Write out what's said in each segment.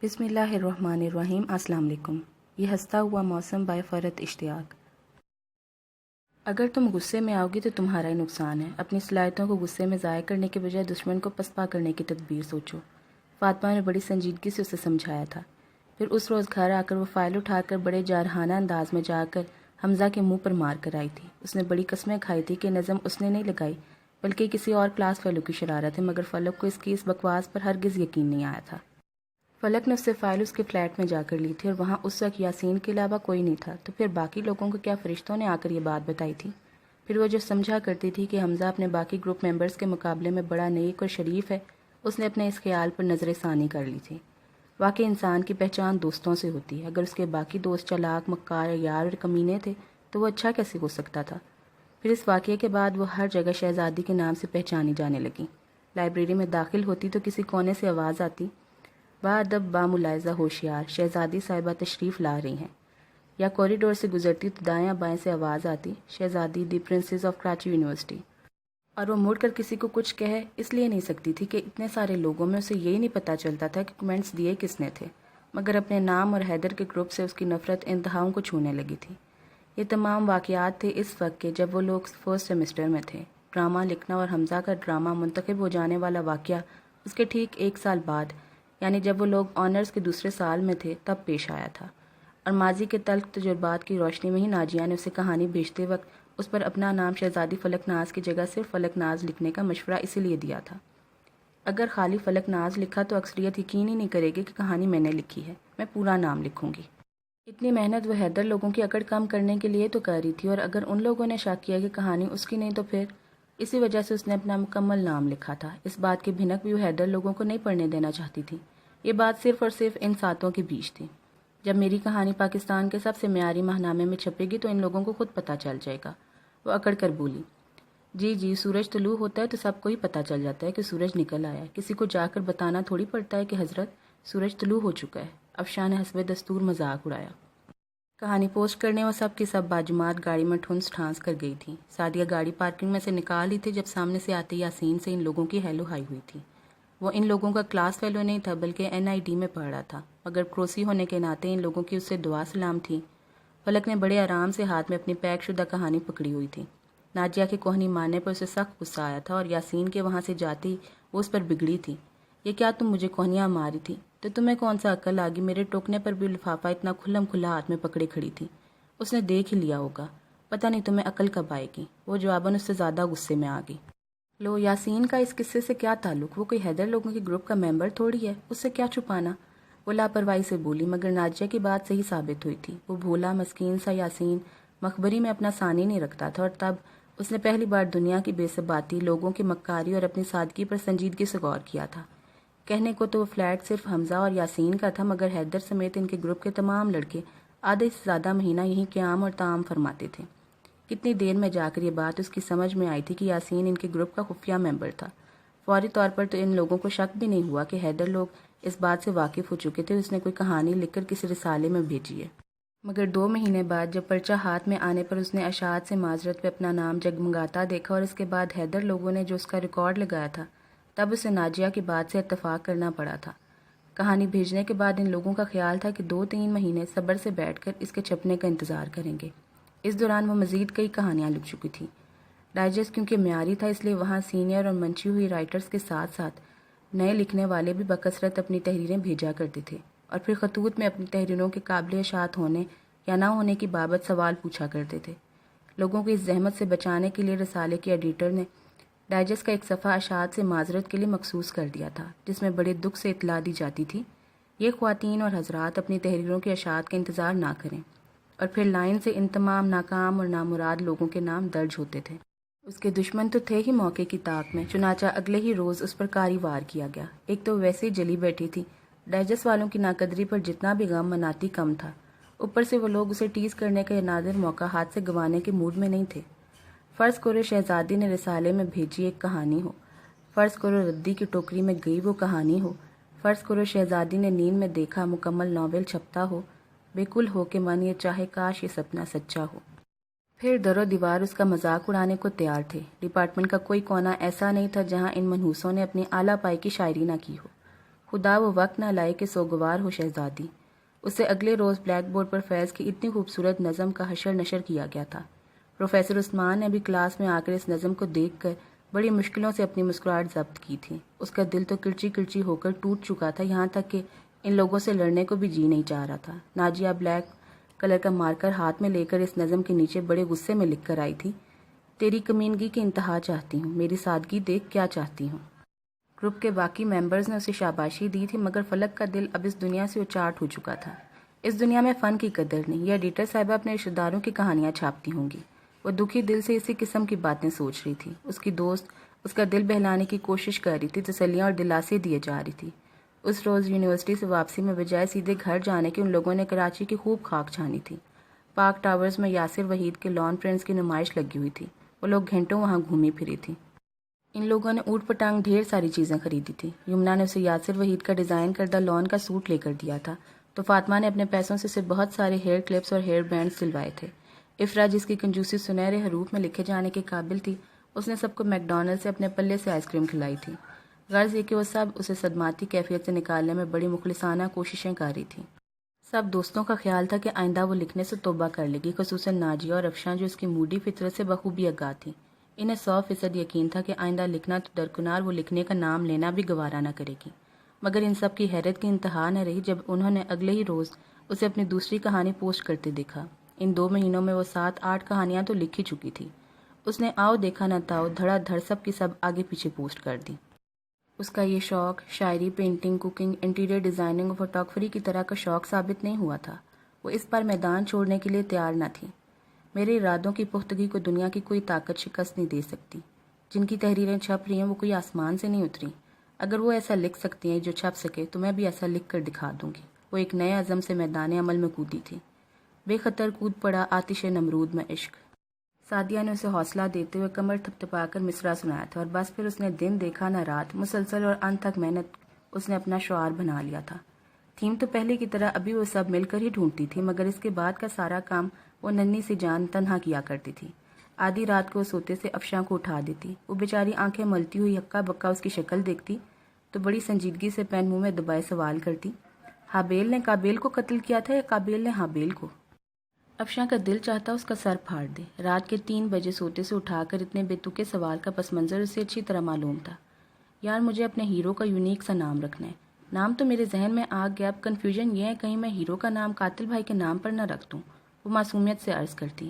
بسم اللہ الرحمن الرحیم۔ السلام علیکم۔ یہ ہنستا ہوا موسم بائے فرت اشتیاق۔ اگر تم غصے میں آؤ گی تو تمہارا ہی نقصان ہے۔ اپنی صلاحیتوں کو غصے میں ضائع کرنے کے بجائے دشمن کو پسپا کرنے کی تدبیر سوچو۔ فاطمہ نے بڑی سنجیدگی سے اسے سمجھایا تھا۔ پھر اس روز گھر آ کر وہ فائل اٹھا کر بڑے جارحانہ انداز میں جا کر حمزہ کے منہ پر مار کر آئی تھی۔ اس نے بڑی قسمیں کھائی تھی کہ نظم اس نے نہیں لگائی بلکہ کسی اور کلاس فیلو کی شرارت ہے، مگر فلک کو اس کی اس بکواس پر ہرگز یقین نہیں آیا تھا۔ فلک نے اس سے فائل اس کے فلیٹ میں جا کر لی تھی اور وہاں اس وقت یاسین کے علاوہ کوئی نہیں تھا، تو پھر باقی لوگوں کو کیا فرشتوں نے آ کر یہ بات بتائی تھی؟ پھر وہ جو سمجھا کرتی تھی کہ حمزہ اپنے باقی گروپ ممبرز کے مقابلے میں بڑا نیک اور شریف ہے، اس نے اپنے اس خیال پر نظر ثانی کر لی تھی۔ واقعی انسان کی پہچان دوستوں سے ہوتی ہے۔ اگر اس کے باقی دوست چالاک، مکار، یار اور کمینے تھے تو وہ اچھا کیسے ہو سکتا تھا؟ پھر اس واقعے کے بعد وہ ہر جگہ شہزادی کے نام سے پہچانی جانے لگی۔ لائبریری میں داخل ہوتی تو کسی کونے سے آواز آتی، با ادب با ملاحظہ ہوشیار، شہزادی صاحبہ تشریف لا رہی ہیں۔ یا کوریڈور سے گزرتی تو دائیں بائیں سے آواز آتی، شہزادی دی پرنسس آف کراچی یونیورسٹی۔ اور وہ مڑ کر کسی کو کچھ کہے اس لیے نہیں سکتی تھی کہ اتنے سارے لوگوں میں اسے یہی نہیں پتہ چلتا تھا کہ کمنٹس دیے کس نے تھے، مگر اپنے نام اور حیدر کے گروپ سے اس کی نفرت انتہاؤں کو چھونے لگی تھی۔ یہ تمام واقعات تھے اس وقت کے جب وہ لوگ فرسٹ سیمسٹر میں تھے۔ ڈرامہ لکھنا اور حمزہ کا ڈرامہ منتخب ہو جانے والا واقعہ اس کے ٹھیک 1 سال بعد، یعنی جب وہ لوگ آنرز کے دوسرے سال میں تھے، تب پیش آیا تھا، اور ماضی کے تلخ تجربات کی روشنی میں ہی ناجیہ نے اسے کہانی بھیجتے وقت اس پر اپنا نام شہزادی فلک ناز کی جگہ صرف فلک ناز لکھنے کا مشورہ اسی لیے دیا تھا۔ اگر خالی فلک ناز لکھا تو اکثریت یقین ہی نہیں کرے گی کہ کہانی میں نے لکھی ہے، میں پورا نام لکھوں گی۔ اتنی محنت وہ حیدر لوگوں کی اکڑ کم کرنے کے لیے تو کر رہی تھی، اور اگر ان لوگوں نے شک کیا کہ کہانی اس کی نہیں تو پھر اسی وجہ سے اس نے اپنا مکمل نام لکھا تھا۔ اس بات کی بھنک بھی وہ حیدر لوگوں کو نہیں پڑھنے دینا چاہتی تھی۔ یہ بات صرف اور صرف ان ساتوں کے بیچ تھی۔ جب میری کہانی پاکستان کے سب سے معیاری ماہنامے میں چھپے گی تو ان لوگوں کو خود پتہ چل جائے گا۔ وہ اکڑ کر بولی، جی سورج طلوع ہوتا ہے تو سب کو ہی پتہ چل جاتا ہے کہ سورج نکل آیا ہے، کسی کو جا کر بتانا تھوڑی پڑتا ہے کہ حضرت سورج طلوع ہو چکا ہے۔ افشاں نے حسب دستور مذاق اڑایا۔ کہانی پوسٹ کرنے وہ سب کی سب باجماعت گاڑی میں ٹھونس ٹھانس کر گئی تھی۔ سعدیہ گاڑی پارکنگ میں سے نکال ہی تھی جب سامنے سے آتے یاسین سے ان لوگوں کی ہیلو ہائی ہوئی تھی۔ وہ ان لوگوں کا کلاس فیلو نہیں تھا بلکہ NID میں پڑھ رہا تھا، مگر پڑوسی ہونے کے ناطے ان لوگوں کی اس سے دعا سلام تھی۔ فلک نے بڑے آرام سے ہاتھ میں اپنی پیک شدہ کہانی پکڑی ہوئی تھی۔ ناجیہ کے کوہنی ماننے پر اسے سخت غصہ آیا تھا، اور یاسین کے وہاں سے جاتی وہ اس پر بگڑی تھی۔ یہ کیا تم مجھے کوہنیاں ماری تھی؟ تو تمہیں کون سا عقل آگی؟ میرے ٹوکنے پر بھی لفافہ اتنا کھلم کھلا ہاتھ میں پکڑے کھڑی تھی، اس نے دیکھ ہی لیا ہوگا، پتہ نہیں تمہیں عقل کب آئے گی۔ وہ جواباً اس سے زیادہ غصے میں آ گئی۔ لو، یاسین کا اس قصے سے کیا تعلق؟ وہ کوئی حیدر لوگوں کے گروپ کا ممبر تھوڑی ہے، اس سے کیا چھپانا؟ وہ لاپرواہی سے بولی، مگر ناجیہ کی بات صحیح ثابت ہوئی تھی۔ وہ بھولا مسکین سا یاسین مخبری میں اپنا ثانی نہیں رکھتا تھا، اور تب اس نے پہلی بار دنیا کی بے ثباتی، لوگوں کی مکاری اور اپنی سادگی پر سنجیدگی سے غور کیا تھا۔ کہنے کو تو وہ فلیٹ صرف حمزہ اور یاسین کا تھا، مگر حیدر سمیت ان کے گروپ کے تمام لڑکے آدھے سے زیادہ مہینہ یہیں قیام اور طعام فرماتے تھے۔ کتنی دیر میں جا کر یہ بات اس کی سمجھ میں آئی تھی کہ یاسین ان کے گروپ کا خفیہ ممبر تھا۔ فوری طور پر تو ان لوگوں کو شک بھی نہیں ہوا کہ حیدر لوگ اس بات سے واقف ہو چکے تھے، اس نے کوئی کہانی لکھ کر کسی رسالے میں بھیجی ہے۔ مگر 2 مہینے بعد جب پرچہ ہاتھ میں آنے پر اس نے اشاعت سے معذرت پہ اپنا نام جگمگاتا دیکھا، اور اس کے بعد حیدر لوگوں نے جو اس کا ریکارڈ لگایا تھا، تب اسے ناجیہ کی بات سے اتفاق کرنا پڑا تھا۔ کہانی بھیجنے کے بعد ان لوگوں کا خیال تھا کہ 2-3 مہینے صبر سے بیٹھ کر اس کے چھپنے کا انتظار کریں گے۔ اس دوران وہ مزید کئی کہانیاں لکھ چکی تھی۔ ڈائجسٹ کیونکہ معیاری تھا، اس لیے وہاں سینئر اور منچی ہوئی رائٹرز کے ساتھ ساتھ نئے لکھنے والے بھی بکثرت اپنی تحریریں بھیجا کرتے تھے، اور پھر خطوط میں اپنی تحریروں کے قابل اشاعت ہونے یا نہ ہونے کی بابت سوال پوچھا کرتے تھے۔ لوگوں کو اس زحمت سے بچانے کے لیے رسالے کے ایڈیٹر نے ڈائجسٹ کا ایک صفحہ اشاعت سے معذرت کے لیے مخصوص کر دیا تھا، جس میں بڑے دکھ سے اطلاع دی جاتی تھی، یہ خواتین اور حضرات اپنی تحریروں کی اشاعت کا انتظار نہ کریں، اور پھر لائن سے ان تمام ناکام اور نامراد لوگوں کے نام درج ہوتے تھے۔ اس کے دشمن تو تھے ہی موقع کی طاق میں، چنانچہ اگلے ہی روز اس پر کاری وار کیا گیا۔ ایک تو ویسے ہی جلی بیٹھی تھی، ڈائجسٹ والوں کی ناقدری پر جتنا بھی غم مناتی کم تھا، اوپر سے وہ لوگ اسے ٹیز کرنے کا یہ نادر موقع ہاتھ سے گنوانے کے موڈ میں نہیں تھے۔ فرض کرو شہزادی نے رسالے میں بھیجی ایک کہانی ہو، فرض کرو ردی کی ٹوکری میں گئی وہ کہانی ہو، فرض کرو شہزادی نے نیند میں دیکھا مکمل ناول چھپتا ہو، بالکل ہو کہ من یہ چاہے کاش یہ سپنا سچا ہو۔ پھر در و دیوار اس کا مذاق اڑانے کو تیار تھے۔ ڈپارٹمنٹ کا کوئی کونا ایسا نہیں تھا جہاں ان منحوسوں نے اپنی اعلیٰ پائی کی شاعری نہ کی ہو۔ خدا وہ وقت نہ لائے کہ سوگوار ہو شہزادی۔ اسے اگلے روز بلیک بورڈ پر فیض کی اتنی خوبصورت نظم کا حشر نشر کیا گیا تھا۔ پروفیسر عثمان نے بھی کلاس میں آ کر اس نظم کو دیکھ کر بڑی مشکلوں سے اپنی مسکراہٹ ضبط کی تھی۔ اس کا دل تو کرچی کرچی ہو کر ٹوٹ چکا تھا، یہاں تک کہ ان لوگوں سے لڑنے کو بھی جی نہیں چاہ رہا تھا۔ ناجیہ بلیک کلر کا مارکر ہاتھ میں لے کر اس نظم کے نیچے بڑے غصے میں لکھ کر آئی تھی، تیری کمینگی کی انتہا چاہتی ہوں، میری سادگی دیکھ کیا چاہتی ہوں۔ گروپ کے باقی ممبرز نے اسے شاباشی دی تھی، مگر فلک کا دل اب اس دنیا سے اچاٹ ہو چکا تھا۔ اس دنیا میں فن کی قدر نہیں، یہ ایڈیٹر صاحبہ اپنے رشتہ داروں کی کہانیاں چھاپتی ہوں گی۔ وہ دکھی دل سے اسی قسم کی باتیں سوچ رہی تھی۔ اس کی دوست اس کا دل بہلانے کی کوشش کر رہی تھی، تسلیاں اور دلاسے دیے جا رہی تھی۔ اس روز یونیورسٹی سے واپسی میں بجائے سیدھے گھر جانے کے ان لوگوں نے کراچی کی خوب خاک چھانی تھی۔ پارک ٹاورز میں یاسر وحید کے لان پرنٹس کی نمائش لگی ہوئی تھی، وہ لوگ گھنٹوں وہاں گھومی پھری تھی۔ ان لوگوں نے اوٹ پٹانگ ڈھیر ساری چیزیں خریدی تھی۔ یمنا نے اسے یاسر وحید کا ڈیزائن کردہ لان کا سوٹ لے کر دیا تھا، تو فاطمہ نے اپنے پیسوں سے اسے بہت سارے ہیئر کلپس اور ہیئر بینڈ سلوائے تھے۔ افرا، جس کی کنجوسی سنہرے حروف میں لکھے جانے کے قابل تھی، اس نے سب کو میک ڈونلڈ سے اپنے پلے سے آئس کریم کھلائی تھی۔ غرض یہ کہ وہ سب اسے صدماتی کیفیت سے نکالنے میں بڑی مخلصانہ کوششیں کر رہی تھیں۔ سب دوستوں کا خیال تھا کہ آئندہ وہ لکھنے سے توبہ کر لے گی، خصوصاً ناجیہ اور افشاں جو اس کی موڈی فطرت سے بخوبی آگاہ تھیں۔ انہیں 100% یقین تھا کہ آئندہ لکھنا تو درکنار وہ لکھنے کا نام لینا بھی گوارا نہ کرے گی۔ مگر ان سب کی حیرت کی انتہا نہ رہی جب انہوں نے اگلے ہی روز اسے اپنی دوسری کہانی پوسٹ کرتے دیکھا۔ ان 2 مہینوں میں وہ 7-8 کہانیاں تو لکھ ہی چکی تھی۔ اس نے آؤ دیکھا نہ تاؤ دھڑا دھڑ سب کی سب آگے پیچھے پوسٹ کر دی۔ اس کا یہ شوق شاعری، پینٹنگ، کوکنگ، انٹیریئر ڈیزائننگ اور فوٹوگرافی کی طرح کا شوق ثابت نہیں ہوا تھا۔ وہ اس پر میدان چھوڑنے کے لیے تیار نہ تھی۔ میرے ارادوں کی پختگی کو دنیا کی کوئی طاقت شکست نہیں دے سکتی۔ جن کی تحریریں چھپ رہی ہیں وہ کوئی آسمان سے نہیں اتری۔ اگر وہ ایسا لکھ سکتی ہیں جو چھپ سکے تو میں بھی ایسا لکھ کر دکھا دوں گی۔ وہ ایک نئے عزم سے میدان عمل میں کودی تھی۔ بے خطر کود پڑا آتش نمرود میں عشق۔ سعدیہ نے اسے حوصلہ دیتے ہوئے کمر تھپتھپا کر مصرع سنایا تھا، اور بس پھر اس نے دن دیکھا نہ رات، مسلسل اور انت تک محنت اس نے اپنا شعار بنا لیا تھا۔ تھیم تو پہلے کی طرح ابھی وہ سب مل کر ہی ڈھونڈتی تھی، مگر اس کے بعد کا سارا کام وہ ننھی سی جان تنہا کیا کرتی تھی۔ آدھی رات کو سوتے سے افشاں کو اٹھا دیتی، وہ بیچاری آنکھیں ملتی ہوئی ہکا بکا اس کی شکل دیکھتی تو بڑی سنجیدگی سے پین منہ میں دبائے سوال کرتی، ہابیل نے قابیل کو قتل کیا تھا یا قابیل نے ہابیل کو؟ افشاں کا دل چاہتا اس کا سر پھاڑ دے۔ رات کے 3 بجے سوتے سے اٹھا کر اتنے بے تکے سوال کا پس منظر اسے اچھی طرح معلوم تھا۔ یار مجھے اپنے ہیرو کا یونیک سا نام رکھنا ہے۔ نام تو میرے ذہن میں آ گیا، اب کنفیوژن یہ ہے کہیں میں ہیرو کا نام قاتل بھائی کے نام پر نہ رکھ دوں۔ وہ معصومیت سے عرض کرتی،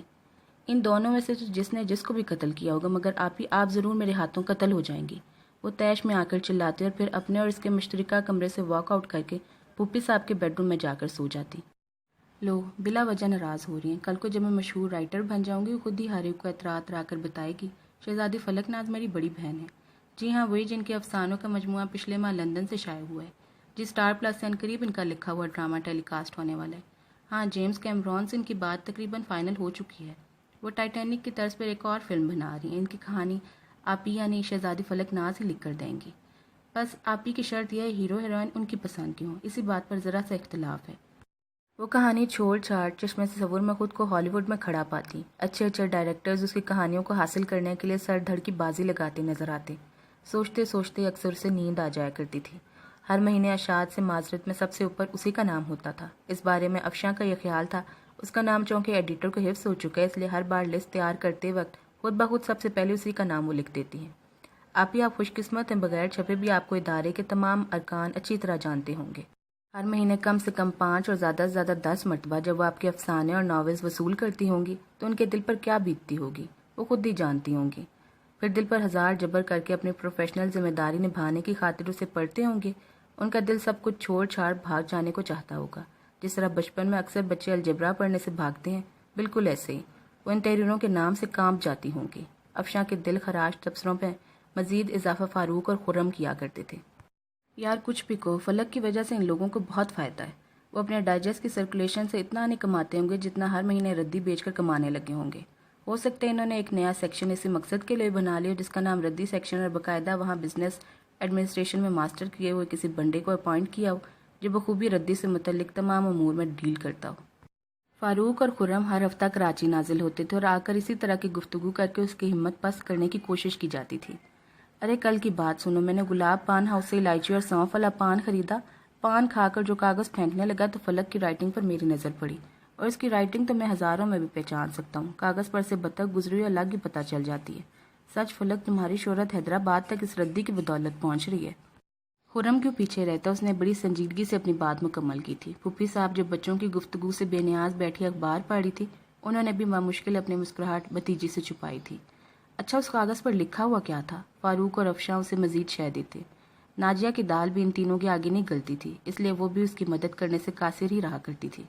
ان دونوں میں سے جس نے جس کو بھی قتل کیا ہوگا، مگر آپ ضرور میرے ہاتھوں قتل ہو جائیں گی۔ وہ تیش میں آ کر چلاتے اور پھر اپنے اور اس کے مشترکہ کمرے سے واک آؤٹ کر کے پھوپھی صاحب کے بیڈ روم میں جا کر سو جاتی۔ لو بلا وجہ ناراض ہو رہی ہیں، کل کو جب میں مشہور رائٹر بن جاؤں گی خود ہی ہارے کو اعتراض را کر بتائے گی شہزادی فلک ناز میری بڑی بہن ہے۔ جی ہاں، وہی جن کے افسانوں کا مجموعہ پچھلے ماہ لندن سے شائع ہوا ہے۔ جی، اسٹار پلس سے عنقریب ان کا لکھا ہوا ڈرامہ ٹیلی کاسٹ ہونے والا ہے۔ ہاں، جیمز کیمرون سے ان کی بات تقریباً فائنل ہو چکی ہے۔ وہ ٹائٹینک کی طرز پر ایک اور فلم بنا رہی ہیں۔ ان کی کہانی آپ ہی یعنی شہزادی فلک ناز ہی لکھ کر دیں گی۔ بس آپ ہی کی شرط یہ ہے ہیرو ہیروئن ان کی پسند کی ہوں، اسی بات پر ذرا سا اختلاف ہے۔ وہ کہانی چھوڑ چھاڑ چشمے تصور میں خود کو ہالی ووڈ میں کھڑا پاتی۔ اچھے ڈائریکٹرز اس کی کہانیوں کو حاصل کرنے کے لیے سر دھڑ کی بازی لگاتے نظر آتے۔ سوچتے سوچتے اکثر سے نیند آ جایا کرتی تھی۔ ہر مہینے اشاعت سے معذرت میں سب سے اوپر اسی کا نام ہوتا تھا۔ اس بارے میں افشاں کا یہ خیال تھا اس کا نام چونکہ ایڈیٹر کو حفظ ہو چکا ہے، اس لیے ہر بار لسٹ تیار کرتے وقت خود بخود سب سے پہلے اسی کا نام وہ لکھ دیتی ہیں۔ آپ خوش قسمت ہیں، بغیر چھپے بھی آپ کو ادارے کے تمام ارکان اچھی طرح جانتے ہوں گے۔ ہر مہینے کم سے کم 5 اور زیادہ سے زیادہ 10 مرتبہ جب وہ آپ کے افسانے اور ناولز وصول کرتی ہوں گی تو ان کے دل پر کیا بیتتی ہوگی وہ خود ہی جانتی ہوں گی۔ پھر دل پر ہزار جبر کر کے اپنی پروفیشنل ذمہ داری نبھانے کی خاطر اسے پڑھتے ہوں گے۔ ان کا دل سب کچھ چھوڑ چھاڑ بھاگ جانے کو چاہتا ہوگا، جس طرح بچپن میں اکثر بچے الجبرا پڑھنے سے بھاگتے ہیں، بالکل ایسے ہی وہ ان تحریروں کے نام سے کانپ جاتی ہوں گی۔ افشاں کے دل خراش تبصروں پہ مزید اضافہ فاروق اور خرم کیا کرتے تھے۔ یار کچھ بھی کہو، فلک کی وجہ سے ان لوگوں کو بہت فائدہ ہے۔ وہ اپنے ڈائجسٹ کی سرکولیشن سے اتنا نہیں کماتے ہوں گے جتنا ہر مہینے ردی بیچ کر کمانے لگے ہوں گے۔ ہو سکتا ہے انہوں نے ایک نیا سیکشن اسی مقصد کے لیے بنا لیا جس کا نام ردی سیکشن، اور باقاعدہ وہاں بزنس ایڈمنسٹریشن میں ماسٹر کیے ہوئے کسی بندے کو اپوائنٹ کیا ہو جو بخوبی ردی سے متعلق تمام امور میں ڈیل کرتا ہو۔ فاروق اور خرم ہر ہفتہ کراچی نازل ہوتے تھے اور آ کر اسی طرح کی گفتگو کر کے اس کی ہمت پست کرنے کی کوشش کی جاتی تھی۔ ارے کل کی بات سنو، میں نے گلاب پان ہاؤس سے الائچی اور سونف والا پان خریدا۔ پان کھا کر جو کاغذ پھینکنے لگا تو فلک کی رائٹنگ پر میری نظر پڑی، اور اس کی رائٹنگ تو میں ہزاروں میں بھی پہچان سکتا ہوں۔ کاغذ پر سے بطخ گزری ہوئی الگ ہی پتہ چل جاتی ہے۔ سچ فلک، تمہاری شہرت حیدرآباد تک اس ردی کی بدولت پہنچ رہی ہے۔ خرم کیوں پیچھے رہتا؟ اس نے بڑی سنجیدگی سے اپنی بات مکمل کی تھی۔ پھوپھی صاحب جو بچوں کی گفتگو سے بے نیاز بیٹھی اخبار پڑھ رہی تھی، انہوں نے بھی بمشکل اپنی مسکراہٹ بھتیجی سے چھپائی تھی۔ اچھا، اس کاغذ پر لکھا ہوا کیا تھا؟ فاروق اور افشاں اسے مزید شے دیتے۔ ناجیہ کی دال بھی ان تینوں کے آگے نہیں گلتی تھی، اس لیے وہ بھی اس کی مدد کرنے سے قاصر ہی رہا کرتی تھی۔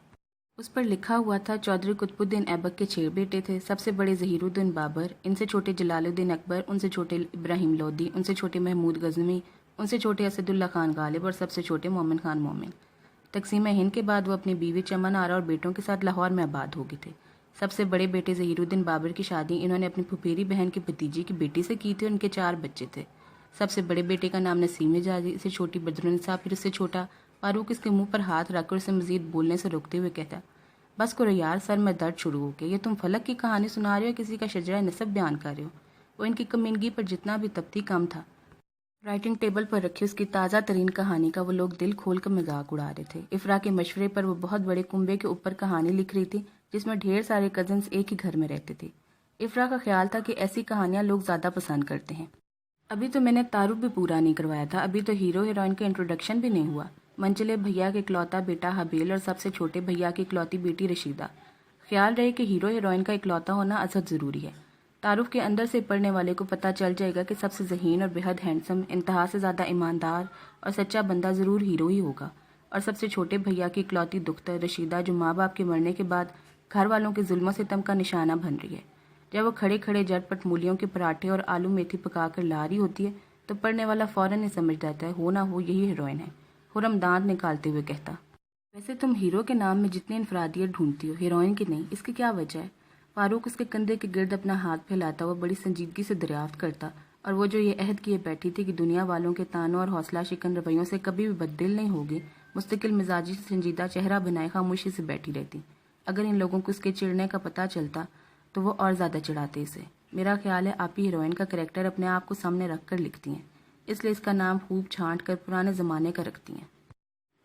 اس پر لکھا ہوا تھا چودھری قطب الدین ایبک کے 6 بیٹے تھے۔ سب سے بڑے ظہیر الدین بابر، ان سے چھوٹے جلال الدین اکبر، ان سے چھوٹے ابراہیم لودھی، ان سے چھوٹے محمود غزنوی، ان سے چھوٹے اسد اللہ خان غالب اور سب سے چھوٹے مومن خان مومن۔ تقسیم ہند کے بعد وہ اپنی بیوی چمن آرا اور بیٹوں کے ساتھ لاہور میں آباد ہو گئے تھے۔ سب سے بڑے بیٹے ظہیر الدین بابر کی شادی انہوں نے اپنی پھپھیری بہن کی بھتیجی کی بیٹی سے کی تھی، اور ان کے 4 بچے تھے۔ سب سے بڑے بیٹے کا نام نسیم اعجازی، اس سے چھوٹی بدرالنساء، پھر اس سے چھوٹا فاروق اس کے منہ پر ہاتھ رکھ کر اسے مزید بولنے سے روکتے ہوئے کہتا، بس کرو یار، سر میں درد شروع ہو گیا۔ یہ تم فلک کی کہانی سنا رہے ہو، کسی کا شجرہ نسب بیان کر رہے ہو؟ وہ ان کی کمینگی پر جتنا بھی تپتی کم تھا۔ رائٹنگ ٹیبل پر رکھی اس کی تازہ ترین کہانی کا وہ لوگ دل کھول کر مذاق اڑا رہے تھے۔ افرا کے مشورے پر وہ بہت بڑے کنبے کے اوپر کہانی لکھ رہی تھی، جس میں ڈھیر سارے کزنز ایک ہی گھر میں رہتے تھے۔ افرا کا خیال تھا کہ ایسی کہانیاں لوگ زیادہ پسند کرتے ہیں۔ ابھی تو میں نے تعارف بھی پورا نہیں کروایا تھا، ابھی تو ہیرو ہیروئن کا انٹروڈکشن بھی نہیں ہوا۔ منچلے بھیا کے اکلوتا بیٹا حبیل اور سب سے چھوٹے بھیا کی اکلوتی بیٹی رشیدہ۔ خیال رہے کہ ہیرو ہیروئن کا اکلوتا ہونا ازحد ضروری ہے۔ تعارف کے اندر سے پڑھنے والے کو پتہ چل جائے گا کہ سب سے ذہین اور بےحد ہینڈسم، انتہا سے زیادہ ایماندار اور سچا بندہ ضرور ہیرو ہی ہوگا، اور سب سے چھوٹے بھیا کی اکلوتی دختر رشیدہ، جو ماں باپ کے مرنے کے بعد گھر والوں کے ظلم و ستم کا نشانہ بن رہی ہے۔ جب وہ کھڑے کھڑے جٹ پٹ مولیوں کے پراٹھے اور آلو میتھی پکا کر لا رہی ہوتی ہے تو پڑھنے والا فوراً ہی سمجھ جاتا ہے، ہو نہ ہو یہی ہیروئن ہے۔ خرم دانت نکالتے ہوئے کہتا، ویسے تم ہیرو کے نام میں جتنی انفرادیت ڈھونڈتی ہو، ہیروئن کی نہیں، اس کی کیا وجہ ہے؟ فاروق اس کے کندھے کے گرد اپنا ہاتھ پھیلاتا ہوا بڑی سنجیدگی سے دریافت کرتا، اور وہ جو یہ عہد کیے بیٹھی تھی کہ دنیا والوں کے طعنوں اور حوصلہ شکن رویوں سے کبھی بھی بددل نہیں ہوگی، مستقل مزاجی سے سنجیدہ چہرہ بنائے خاموشی سے بیٹھی رہتی۔ اگر ان لوگوں کو اس کے چڑنے کا پتہ چلتا تو وہ اور زیادہ چڑھاتے اسے۔ میرا خیال ہے آپ ہی ہیروئن کا کریکٹر اپنے آپ کو سامنے رکھ کر لکھتی ہیں، اس لیے اس کا نام خوب چھانٹ کر پرانے زمانے کا رکھتی ہیں۔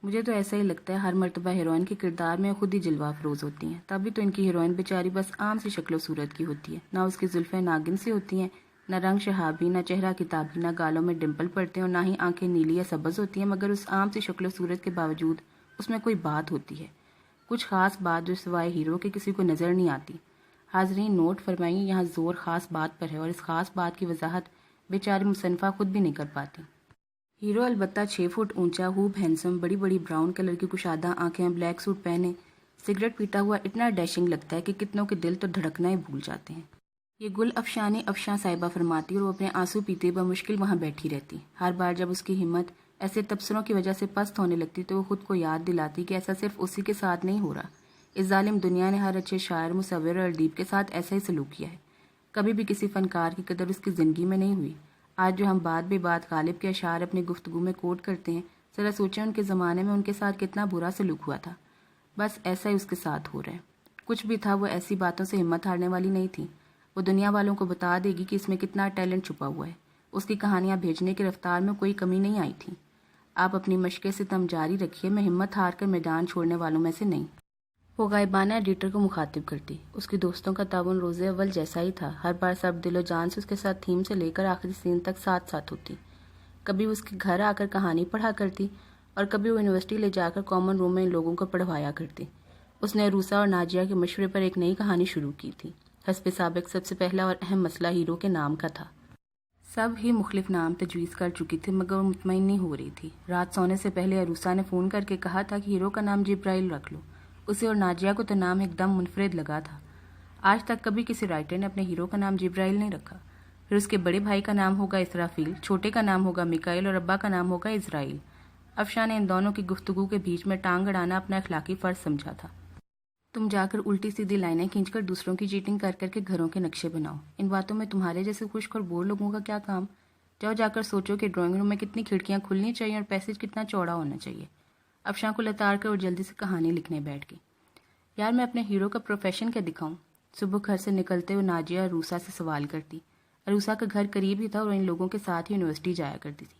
مجھے تو ایسا ہی لگتا ہے، ہر مرتبہ ہیروئن کے کردار میں خود ہی جلوہ افروز ہوتی ہیں، تبھی تو ان کی ہیروئن بیچاری بس عام سی شکل و صورت کی ہوتی ہے، نہ اس کی زلفیں ناگن سی ہوتی ہیں، نہ رنگ شہابی، نہ چہرہ کتابی، نہ گالوں میں ڈمپل پڑتے ہیں، اور نہ ہی آنکھیں نیلی یا سبز ہوتی ہیں، مگر اس عام سی شکل و صورت کے باوجود اس میں کوئی بات ہوتی ہے، کچھ خاص بات جو سوائے ہیرو کے کسی کو نظر نہیں آتی۔ حاضرین نوٹ فرمائیں، یہاں زور خاص بات پر ہے، اور اس خاص بات کی وضاحت بیچاری مصنفہ خود بھی نہیں کر پاتی۔ ہیرو البتہ 6 فٹ اونچا، خوب ہینسم، بڑی بڑی براؤن کلر کی کشادہ آنکھیں، بلیک سوٹ پہنے، سگریٹ پیتا ہوا اتنا ڈیشنگ لگتا ہے کہ کتنوں کے دل تو دھڑکنا ہی بھول جاتے ہیں۔ یہ گل افشانی افشاں صاحبہ فرماتی اور وہ اپنے آنسو پیتے بمشکل وہاں بیٹھی رہتی۔ ہر بار جب اس کی ہمت ایسے تبصروں کی وجہ سے پست ہونے لگتی تو وہ خود کو یاد دلاتی کہ ایسا صرف اسی کے ساتھ نہیں ہو رہا، اس ظالم دنیا نے ہر اچھے شاعر، مصور اور ادیب کے ساتھ ایسا ہی سلوک کیا ہے۔ کبھی بھی کسی فنکار کی قدر اس کی زندگی میں نہیں ہوئی۔ آج جو ہم بات بے بات غالب کے اشعار اپنی گفتگو میں کوٹ کرتے ہیں، ذرا سوچیں ان کے زمانے میں ان کے ساتھ کتنا برا سلوک ہوا تھا۔ بس ایسا ہی اس کے ساتھ ہو رہا ہے۔ کچھ بھی تھا، وہ ایسی باتوں سے ہمت ہارنے والی نہیں تھی۔ وہ دنیا والوں کو بتا دے گی کہ اس میں کتنا ٹیلنٹ چھپا ہوا ہے۔ اس کی کہانیاں بھیجنے کی رفتار میں کوئی کمی نہیں آئی تھی۔ آپ اپنی مشق ستم جاری رکھیے، میں ہمت ہار کر میدان چھوڑنے والوں میں سے نہیں۔ وہ غائبانہ ایڈیٹر کو مخاطب کرتی۔ اس کی دوستوں کا تعاون روز اول جیسا ہی تھا، ہر بار سب دل و جان سے اس کے ساتھ تھیم سے لے کر آخری سین تک ساتھ ساتھ ہوتی۔ کبھی اس کے گھر آ کر کہانی پڑھا کرتی، اور کبھی وہ یونیورسٹی لے جا کر کامن روم میں ان لوگوں کو پڑھوایا کرتی۔ اس نے عروسہ اور ناجیہ کے مشورے پر ایک نئی کہانی شروع کی تھی۔ حسب سابق سب سے پہلا اور اہم مسئلہ ہیرو کے نام کا تھا۔ سب ہی مختلف نام تجویز کر چکی تھی، مگر وہ مطمئن نہیں ہو رہی تھی۔ رات سونے سے پہلے عروسہ نے فون کر کے کہا تھا کہ ہیرو کا نام جبرائیل رکھ لو۔ اسے اور ناجیہ کو تو نام ایک دم منفرد لگا تھا۔ آج تک کبھی کسی رائٹر نے اپنے ہیرو کا نام جبرائیل نہیں رکھا۔ پھر اس کے بڑے بھائی کا نام ہوگا اسرافیل، چھوٹے کا نام ہوگا میکائیل اور ابا کا نام ہوگا اسرائیل۔ افشاں نے ان دونوں کی گفتگو کے بیچ میں ٹانگ اڑانا اپنا اخلاقی فرض سمجھا تھا۔ تم جا کر الٹی سیدھی لائنیں کھینچ کر دوسروں کی چیٹنگ کر کر کے گھروں کے نقشے بناؤ۔ ان باتوں میں تمہارے جیسے خشک اور بور لوگوں کا کیا کام؟ جاؤ جا کر سوچو کہ ڈرائنگ روم میں کتنی کھڑکیاں کھلنی چاہیے اور پیسیج کتنا چوڑا ہونا چاہیے۔ افشاں کو لتاڑ کر اور جلدی سے کہانی لکھنے بیٹھ گئی۔ یار میں اپنے ہیرو کا پروفیشن کیا دکھاؤں؟ صبح گھر سے نکلتے ہوئے ناجیہ روسا سے سوال کرتی۔ عروسہ کا گھر قریب ہی تھا اور ان لوگوں کے ساتھ ہی یونیورسٹی جایا کرتی تھی۔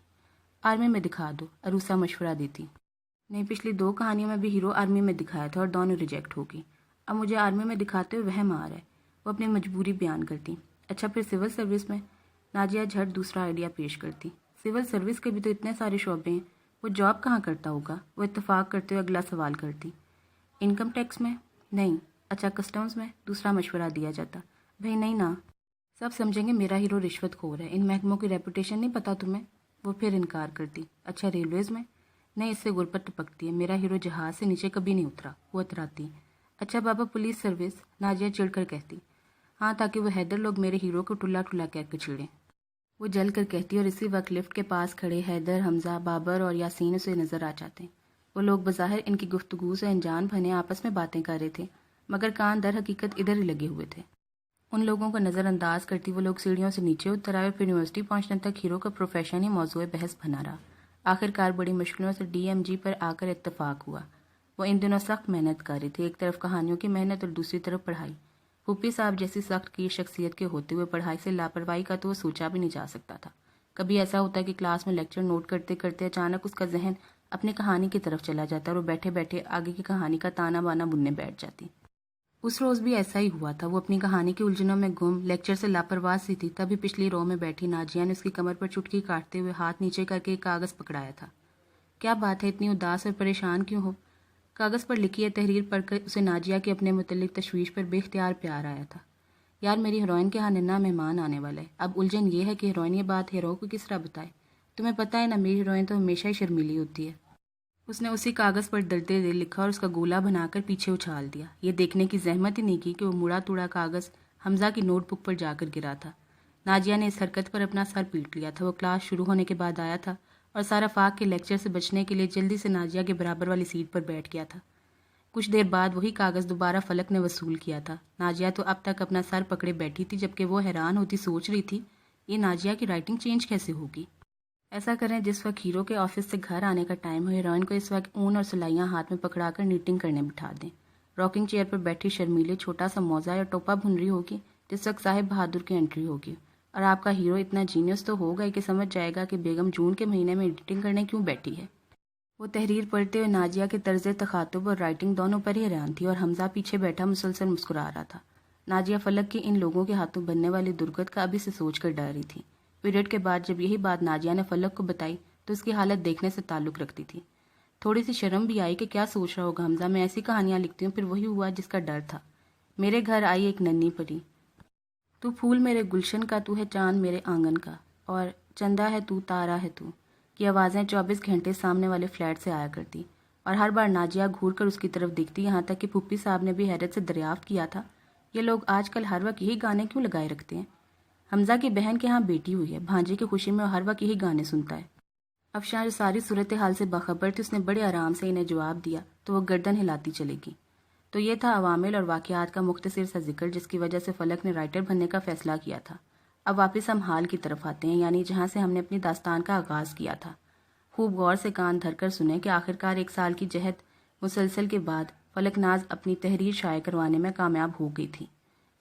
آرمی میں دکھا دو، عروسہ مشورہ دیتی۔ نہیں، پچھلی 2 کہانیوں میں بھی ہیرو آرمی میں دکھایا تھا اور دونوں ریجیکٹ ہو گئی۔ اب مجھے آرمی میں دکھاتے ہوئے وہم آ رہا ہے۔ وہ اپنی مجبوری بیان کرتی۔ اچھا پھر سول سروس میں؟ ناجیہ جھٹ دوسرا آئیڈیا پیش کرتی۔ سول سروس کے بھی تو اتنے سارے شعبے ہیں، وہ جاب کہاں کرتا ہوگا؟ وہ اتفاق کرتے ہوئے اگلا سوال کرتی۔ انکم ٹیکس میں؟ نہیں۔ اچھا کسٹمز میں؟ دوسرا مشورہ دیا جاتا۔ بھائی نہیں نا، سب سمجھیں گے میرا ہیرو رشوت خور ہے، ان محکموں کی ریپوٹیشن نہیں پتا تمہیں؟ وہ پھر انکار کرتی۔ اچھا ریلویز میں؟ نہیں، اس سے غربت ٹپکتی ہے، میرا ہیرو جہاز سے نیچے کبھی نہیں اترا، وہ اتراتی۔ اچھا بابا پولیس سروس؟ ناجیہ چڑھ کر کہتی۔ ہاں، تاکہ وہ حیدر لوگ میرے ہیرو کو ٹلا ٹلا کہہ کے چھیڑیں۔ وہ جل کر کہتی اور اسی وقت لفٹ کے پاس کھڑے حیدر، حمزہ، بابر اور یاسین اسے نظر آ جاتے ہیں۔ وہ لوگ بظاہر ان کی گفتگو سے انجان بنے آپس میں باتیں کر رہے تھے، مگر کان در حقیقت ادھر ہی لگے ہوئے تھے۔ ان لوگوں کو نظر انداز کرتی وہ لوگ سیڑھیوں سے نیچے اتر آئے اور پھر یونیورسٹی پہنچنے تک ہیرو کا پروفیشن ہی موضوع بحث بنا رہا۔ آخر کار بڑی مشکلوں سے ڈی ایم جی پر آ کر اتفاق ہوا۔ وہ ان دنوں سخت محنت کر رہے تھے، ایک طرف کہانیوں کی محنت اور دوسری طرف پڑھائی۔ پھوپھی صاحب جیسی سخت کی شخصیت کے ہوتے ہوئے پڑھائی سے لاپرواہی کا تو وہ سوچا بھی نہیں جا سکتا تھا۔ کبھی ایسا ہوتا کہ کلاس میں لیکچر نوٹ کرتے کرتے اچانک اس کا ذہن اپنی کہانی کی طرف چلا جاتا اور وہ بیٹھے بیٹھے آگے کی کہانی کا تانا بانا بننے بیٹھ جاتی۔ اس روز بھی ایسا ہی ہوا تھا۔ وہ اپنی کہانی کی الجھنوں میں گم، لیکچر سے لاپرواہ سی تھی، تبھی پچھلی رو میں بیٹھی ناجیہ نے اس کی کمر پر چٹکی کاٹتے ہوئے ہاتھ نیچے کر کے ایک کاغذ پکڑایا تھا۔ کیا بات ہے، اتنی اداس اور پریشان کیوں ہو؟ کاغذ پر لکھی یہ تحریر پڑھ کر اسے ناجیہ کے اپنے متعلق تشویش پر بے اختیار پیار آیا تھا۔ یار میری ہیروئن کے ہاں ننا مہمان آنے والا ہے۔ اب الجھن یہ ہے کہ ہیروئن یہ بات ہیرو کو کس طرح بتائے۔ تمہیں پتہ ہے نا، میری ہیروئن تو ہمیشہ ہی شرمیلی ہوتی ہے۔ اس نے اسی کاغذ پر ڈرتے دل لکھا اور اس کا گولا بنا کر پیچھے اچھال دیا۔ یہ دیکھنے کی زحمت ہی نہیں کی کہ وہ مڑا توڑا کاغذ حمزہ کی نوٹ بک پر جا کر گرا تھا۔ ناجیہ نے اس حرکت پر اپنا سر پیٹ لیا تھا۔ وہ کلاس شروع ہونے کے بعد آیا تھا اور سارا فاق کے لیکچر سے بچنے کے لیے جلدی سے ناجیہ کے برابر والی سیٹ پر بیٹھ گیا تھا۔ کچھ دیر بعد وہی کاغذ دوبارہ فلک نے وصول کیا تھا۔ ناجیہ تو اب تک اپنا سر پکڑے بیٹھی تھی، جبکہ وہ حیران ہوتی سوچ رہی تھی یہ ناجیہ کی رائٹنگ چینج کیسے ہوگی۔ ایسا کریں جس وقت ہیرو کے آفس سے گھر آنے کا ٹائم ہو، ہیروئن کو اس وقت اون اور سلائیاں ہاتھ میں پکڑا کر نیٹنگ کرنے بٹھا دیں۔ راکنگ چیئر پر بیٹھی شرمیلے چھوٹا سا موزہ یا ٹوپا بھن رہی ہوگی جس وقت صاحب بہادر کی انٹری ہوگی، اور آپ کا ہیرو اتنا جینیس تو ہوگا کہ سمجھ جائے گا کہ بیگم جون کے مہینے میں ایڈیٹنگ کرنے کیوں بیٹھی ہے۔ وہ تحریر پڑھتے ہوئے ناجیہ کے طرز تخاطب اور رائٹنگ دونوں پر ہی حیران تھی، اور حمزہ پیچھے بیٹھا مسلسل مسکرا رہا تھا۔ ناجیہ فلک کی ان لوگوں کے ہاتھوں بننے والی درگت کا ابھی سے سوچ کر ڈر رہی تھی۔ پیریڈ کے بعد جب یہی بات ناجیہ نے فلک کو بتائی تو اس کی حالت دیکھنے سے تعلق رکھتی تھی۔ تھوڑی سی شرم بھی آئی کہ کیا سوچ رہا ہوگا حمزہ، میں ایسی کہانیاں لکھتی ہوں۔ پھر وہی ہوا جس کا ڈر تھا۔ میرے گھر آئی ایک ننھی پری، تو پھول میرے گلشن کا، تو ہے چاند میرے آنگن کا، اور چندہ ہے تو، تارا ہے تو، یہ آوازیں 24 گھنٹے سامنے والے فلیٹ سے آیا کرتی، اور ہر بار ناجیہ گھور کر اس کی طرف دیکھتی، یہاں تک کہ پھوپھی صاحب نے بھی حیرت سے دریافت کیا تھا یہ لوگ آج کل ہر وقت یہی گانے کیوں لگائے رکھتے ہیں۔ حمزہ کی بہن کے ہاں بیٹی ہوئی ہے، بھانجے کی خوشی میں وہ ہر وقت یہی گانے سنتا ہے۔ افشاں جو ساری صورتحال سے باخبر تھی، اس نے بڑے آرام سے انہیں جواب دیا تو وہ گردن ہلاتی چلے گی۔ تو یہ تھا عوامل اور واقعات کا مختصر سا ذکر جس کی وجہ سے فلک نے رائٹر بننے کا فیصلہ کیا تھا۔ اب واپس ہم حال کی طرف آتے ہیں، یعنی جہاں سے ہم نے اپنی داستان کا آغاز کیا تھا۔ خوب غور سے کان دھر کر سنیں کہ آخرکار 1 سال کی جہد مسلسل کے بعد فلک ناز اپنی تحریر شائع کروانے میں کامیاب ہو گئی تھی۔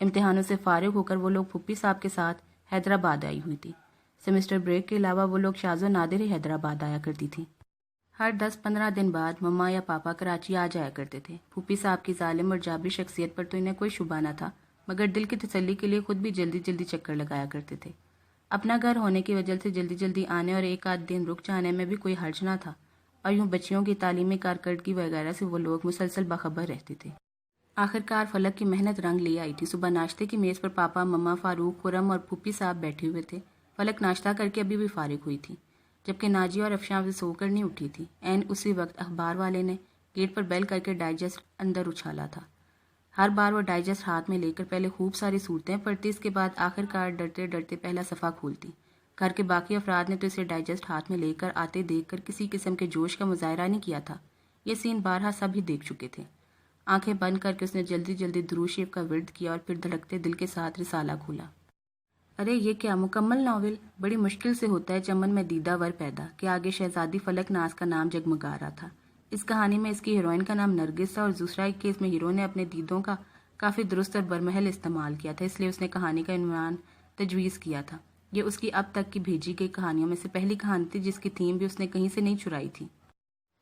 امتحانوں سے فارغ ہو کر وہ لوگ پھوپھی صاحب کے ساتھ حیدرآباد آئی ہوئی تھی۔ سیمسٹر بریک کے علاوہ وہ لوگ شاذ و نادر ہی حیدرآباد آیا کرتی تھی۔ ہر 10-15 دن بعد مما یا پاپا کراچی آ جایا کرتے تھے۔ پھوپھی صاحب کی ظالم اور جابری شخصیت پر تو انہیں کوئی شبہ نہ تھا، مگر دل کی تسلی کے لیے خود بھی جلدی جلدی چکر لگایا کرتے تھے۔ اپنا گھر ہونے کی وجہ سے جلدی جلدی آنے اور 1 آدھ دن رک جانے میں بھی کوئی حرج نہ تھا، اور یوں بچیوں کی تعلیمی کارکردگی وغیرہ سے وہ لوگ مسلسل باخبر رہتے تھے۔ آخرکار فلک کی محنت رنگ لے آئی تھی۔ صبح ناشتے کی میز پر پاپا، مما، فاروق، خرم اور پھوپھی صاحب بیٹھے ہوئے تھے۔ فلک ناشتہ کر کے ابھی بھی فارغ ہوئی تھی، جبکہ ناجیہ اور افشاں سے سو کر نہیں اٹھی تھی۔ عین اسی وقت اخبار والے نے گیٹ پر بیل کر کے ڈائجسٹ اندر اچھالا تھا۔ ہر بار وہ ڈائجسٹ ہاتھ میں لے کر پہلے خوب ساری صورتیں پڑھتی، اس کے بعد آخرکار ڈرتے ڈرتے پہلا صفحہ کھولتی۔ گھر کے باقی افراد نے تو اسے ڈائجسٹ ہاتھ میں لے کر آتے دیکھ کر کسی قسم کے جوش کا مظاہرہ نہیں کیا تھا۔ یہ سین بارہا سب ہی دیکھ چکے تھے۔ آنکھیں بند کر کے اس نے جلدی جلدی درود شریف کا ورد کیا اور پھر دھڑکتے دل کے ساتھ رسالہ کھولا۔ ارے یہ کیا مکمل ناول! بڑی مشکل سے ہوتا ہے چمن میں دیدہ ور پیدا، کہ آگے شہزادی فلک ناز کا نام جگمگا رہا تھا۔ اس کہانی میں اس کی ہیروئن کا نام نرگس تھا، اور دوسرا ایک کیس میں ہیرو نے اپنے دیدوں کا کافی درست اور برمحل استعمال کیا تھا، اس لیے اس نے کہانی کا عنوان تجویز کیا تھا۔ یہ اس کی اب تک کی بھیجی گئی کہانیوں میں سے پہلی کہانی تھی جس کی تھیم بھی اس نے کہیں سے نہیں چرائی تھی۔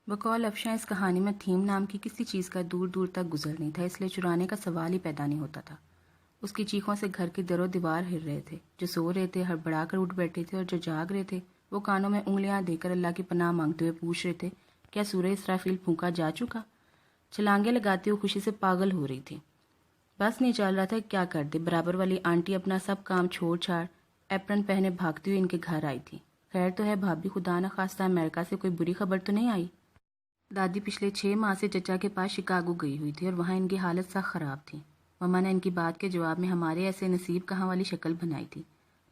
بقول افشاں اس کہانی میں تھیم نام کی کسی چیز کا دور دور تک گزر نہیں تھا، اس لیے چرانے کا سوال ہی پیدا نہیں ہوتا تھا۔ اس کی چیخوں سے گھر کے در و دیوار ہل رہے تھے، جو سو رہے تھے ہڑبڑا کر اٹھ بیٹھے تھے، اور جو جاگ رہے تھے وہ کانوں میں انگلیاں دے کر اللہ کی پناہ مانگتے ہوئے پوچھ رہے تھے، کیا سورہ اسرافیل پھونکا جا چکا؟ چھلانگیں لگاتی ہوئے خوشی سے پاگل ہو رہی تھی۔ بس نہیں چل رہا تھا کیا کر دے۔ برابر والی آنٹی اپنا سب کام چھوڑ چھاڑ ایپرن پہنے بھاگتی ہوئی ان کے گھر آئی تھی۔ خیر تو ہے بھابھی، خدا نہ خواستہ امریکہ سے کوئی بری خبر تو نہیں آئی؟ دادی پچھلے 6 ماہ سے چچا کے پاس شکاگو گئی ہوئی تھی اور وہاں ان کی حالت سخت خراب تھی۔ مما نے ان کی بات کے جواب میں ہمارے ایسے نصیب کہاں والی شکل بنائی تھی۔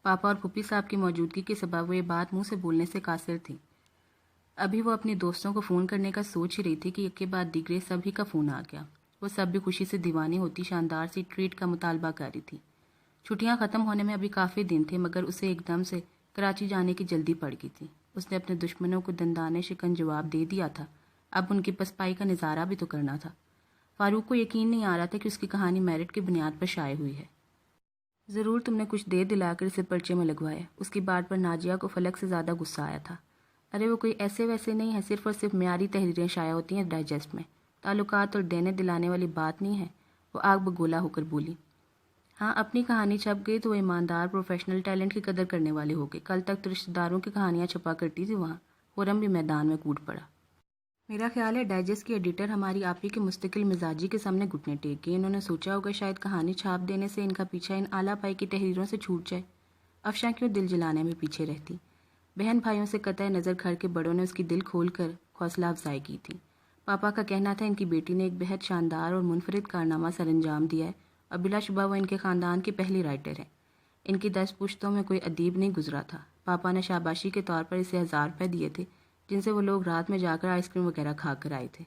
پاپا اور پھپھی صاحب کی موجودگی کے سبب وہ یہ بات منہ سے بولنے سے قاصر تھی۔ ابھی وہ اپنی دوستوں کو فون کرنے کا سوچ ہی رہی تھی کہ ایک کے بعد دیگرے سبھی کا فون آ گیا۔ وہ سب بھی خوشی سے دیوانی ہوتی شاندار سی ٹریٹ کا مطالبہ کر رہی تھی۔ چھٹیاں ختم ہونے میں ابھی کافی دن تھے، مگر اسے ایک دم سے کراچی جانے کی جلدی پڑ گئی تھی۔ اس نے اپنے دشمنوں کو دندانے شکن جواب دے دیا تھا، اب ان کی پسپائی کا نظارہ بھی تو کرنا تھا۔ فاروق کو یقین نہیں آ رہا تھا کہ اس کی کہانی میرٹ کی بنیاد پر شائع ہوئی ہے۔ ضرور تم نے کچھ دے دلا کر اسے پرچے میں لگوایا۔ اس کی بات پر ناجیہ کو فلک سے زیادہ غصہ آیا تھا۔ ارے وہ کوئی ایسے ویسے نہیں ہے، صرف اور صرف معیاری تحریریں شائع ہوتی ہیں ڈائجسٹ میں، تعلقات اور دینے دلانے والی بات نہیں ہے۔ وہ آگ بگولا ہو کر بولی۔ ہاں اپنی کہانی چھپ گئی تو وہ ایماندار پروفیشنل ٹیلنٹ کی قدر کرنے والے ہو گئے۔ کل تک تو رشتہ داروں کی کہانیاں چھپا کرتی تھی وہاں۔ خرم بھی میدان میں کود پڑا۔ میرا خیال ہے ڈائجسٹ کی ایڈیٹر ہماری آپی کے مستقل مزاجی کے سامنے گھٹنے ٹیک گئی۔ انہوں نے سوچا ہوگا شاید کہانی چھاپ دینے سے ان کا پیچھا ان اعلیٰ پائی کی تحریروں سے چھوٹ جائے۔ افشاں کیوں دل جلانے میں پیچھے رہتی؟ بہن بھائیوں سے قطع نظر گھر کے بڑوں نے اس کی دل کھول کر حوصلہ افزائی کی تھی۔ پاپا کا کہنا تھا ان کی بیٹی نے ایک بہت شاندار اور منفرد کارنامہ سر انجام دیا ہے، اور بلا شبہ وہ ان کے خاندان کی پہلی رائٹر ہے۔ ان کی 10 پشتوں میں کوئی ادیب نہیں گزرا تھا۔ پاپا نے شاباشی کے طور پر اسے 1000 روپے دیے تھے، جن سے وہ لوگ رات میں جا کر آئس کریم وغیرہ کھا کر آئے تھے۔